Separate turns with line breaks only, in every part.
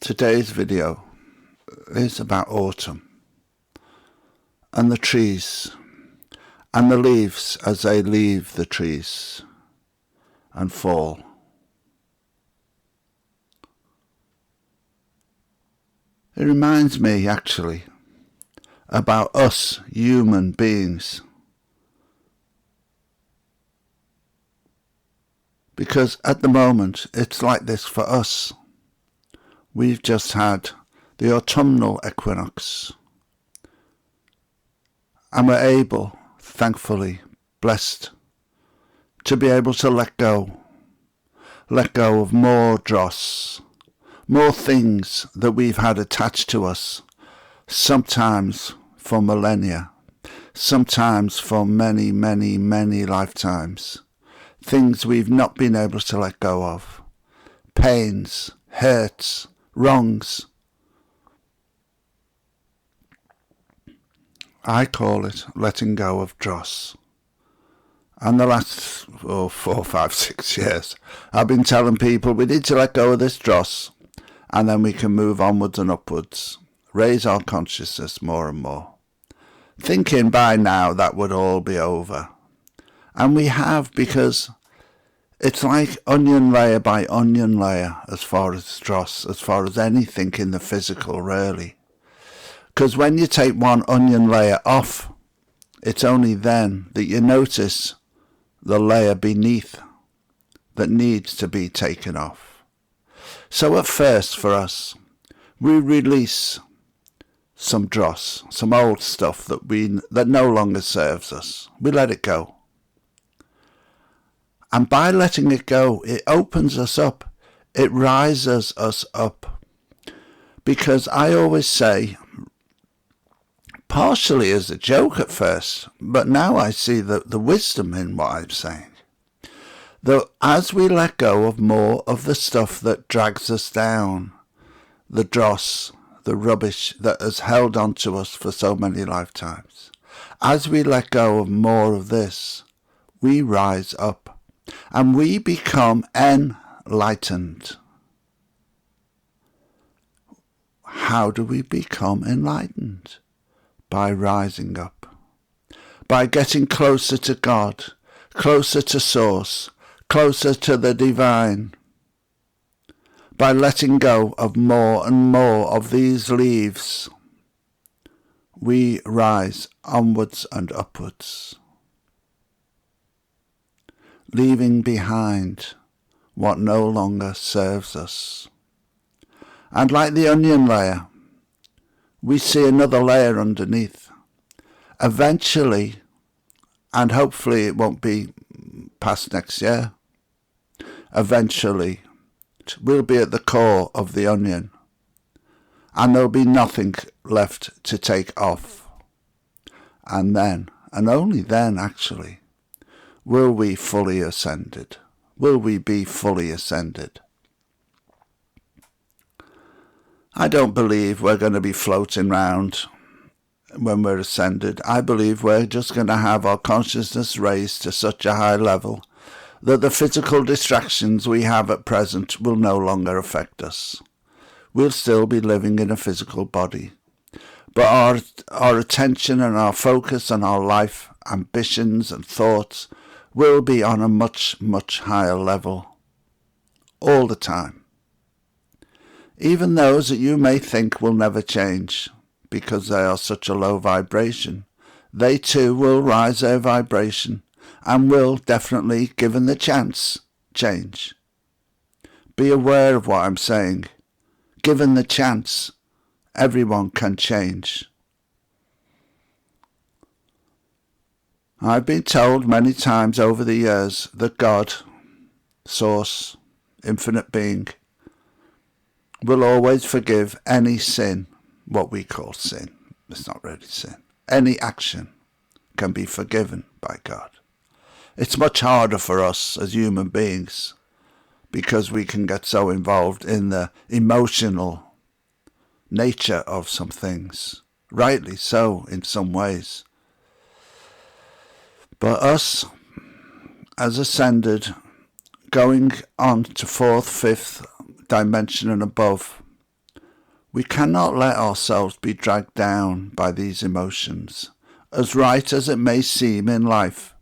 Today's video is about autumn and the trees and the leaves as they leave the trees and fall. It reminds me actually about us human beings, because at the moment it's like this for us. We've just had the autumnal equinox and we're able, thankfully, blessed, to be able to let go of more dross, more things that we've had attached to us, sometimes for millennia, sometimes for many, many, many lifetimes, things we've not been able to let go of, pains, hurts, wrongs. I call it letting go of dross. And the last 4, 5, 6 years, I've been telling people we need to let go of this dross, and then we can move onwards and upwards, raise our consciousness more and more, thinking by now that would all be over. And we have, because it's like onion layer by onion layer as far as dross, as far as anything in the physical really. Because when you take one onion layer off, it's only then that you notice the layer beneath that needs to be taken off. So at first for us, we release some dross, some old stuff that no longer serves us. We let it go. And by letting it go, it opens us up. It rises us up. Because I always say, partially as a joke at first, but now I see the wisdom in what I'm saying. That as we let go of more of the stuff that drags us down, the dross, the rubbish that has held on to us for so many lifetimes, as we let go of more of this, we rise up. And we become enlightened. How do we become enlightened? By rising up. By getting closer to God, closer to Source, closer to the Divine. By letting go of more and more of these leaves, we rise onwards and upwards, leaving behind what no longer serves us. And like the onion layer, we see another layer underneath. Eventually, and hopefully it won't be past next year, eventually we'll be at the core of the onion and there'll be nothing left to take off. And then, and only then actually, will we fully ascended? Will we be fully ascended? I don't believe we're going to be floating round when we're ascended. I believe we're just going to have our consciousness raised to such a high level that the physical distractions we have at present will no longer affect us. We'll still be living in a physical body, but our attention and our focus and our life, ambitions and thoughts will be on a much, much higher level, all the time. Even those that you may think will never change, because they are such a low vibration, they too will rise their vibration, and will definitely, given the chance, change. Be aware of what I'm saying. Given the chance, everyone can change. I've been told many times over the years that God, Source, Infinite Being, will always forgive any sin, what we call sin. It's not really sin. Any action can be forgiven by God. It's much harder for us as human beings because we can get so involved in the emotional nature of some things. Rightly so in some ways. But us, as ascended, going on to 4th, 5th dimension and above, We cannot let ourselves be dragged down by these emotions. As right as it may seem in life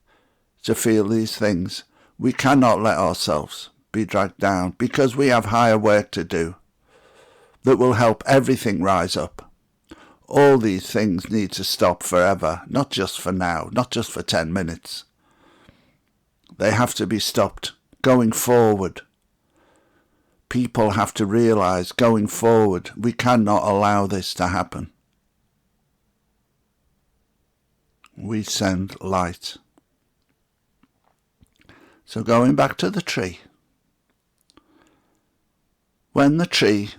to feel these things, we cannot let ourselves be dragged down because we have higher work to do that will help everything rise up. All these things need to stop forever, not just for now, not just for 10 minutes. They have to be stopped going forward. People have to realize going forward, we cannot allow this to happen. We send light. So going back to the tree. When the tree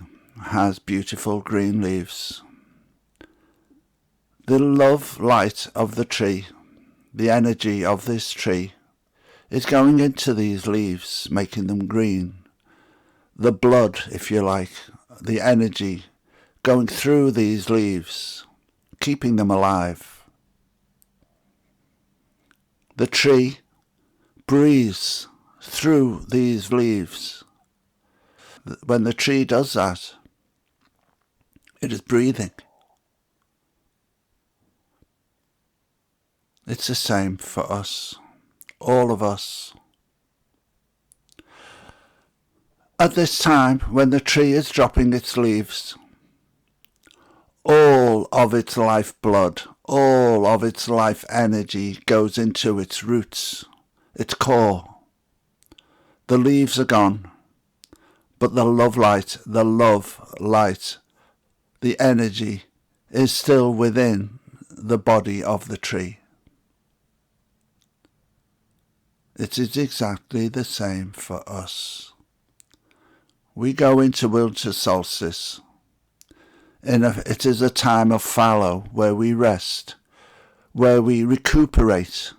has beautiful green leaves, the love light of the tree, the energy of this tree, is going into these leaves, making them green. The blood, if you like, the energy going through these leaves, keeping them alive. The tree breathes through these leaves. When the tree does that, it is breathing. It's the same for us, all of us. At this time, when the tree is dropping its leaves, all of its lifeblood, all of its life energy goes into its roots, its core. The leaves are gone, but the love light, the energy is still within the body of the tree. It is exactly the same for us. We go into winter solstice. It is a time of fallow where we rest, where we recuperate,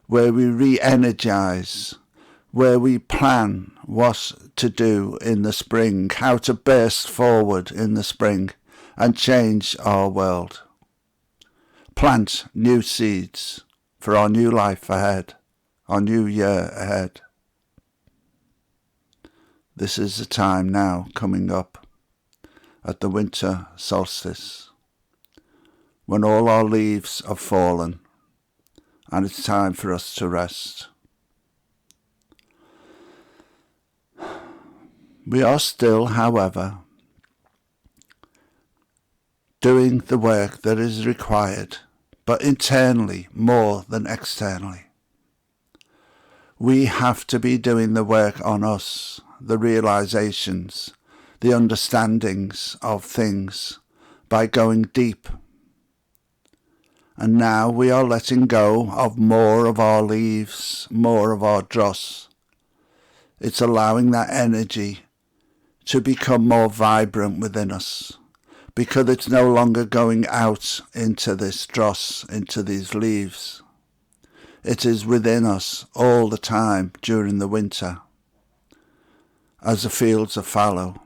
where we re-energize, where we plan what to do in the spring, how to burst forward in the spring and change our world. Plant new seeds for our new life ahead, our new year ahead. This is the time now coming up at the winter solstice, when all our leaves have fallen and it's time for us to rest. We are still, however, doing the work that is required, but internally more than externally. We have to be doing the work on us, the realizations, the understandings of things, by going deep. And now we are letting go of more of our leaves, more of our dross. It's allowing that energy to become more vibrant within us, because it's no longer going out into this dross, into these leaves. It is within us all the time during the winter, as the fields are fallow.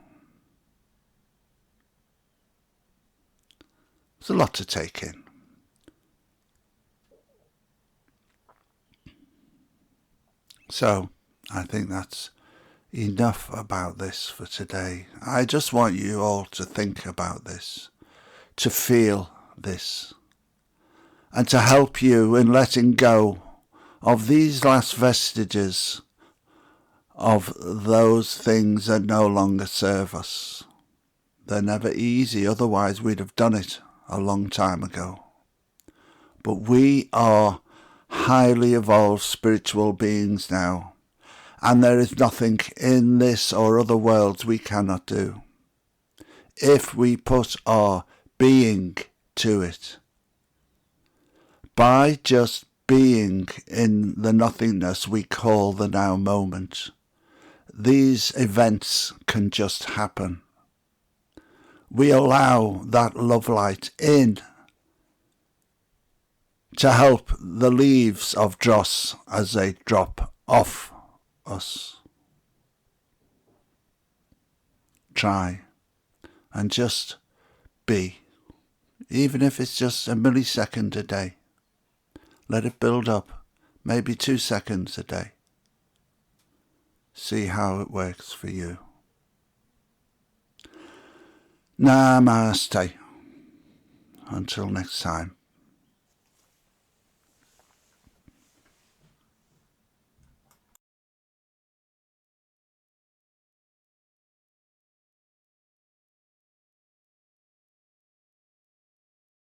It's a lot to take in. So, I think that's enough about this for today. I just want you all to think about this, to feel this, and to help you in letting go of these last vestiges of those things that no longer serve us. They're never easy, otherwise we'd have done it a long time ago. But we are highly evolved spiritual beings now, and there is nothing in this or other worlds we cannot do if we put our being to it. By just being in the nothingness we call the now moment, these events can just happen. We allow that love light in to help the leaves of dross as they drop off us. Try and just be, even if it's just a millisecond a day. Let it build up, maybe 2 seconds a day. See how it works for you. Namaste. Until next time.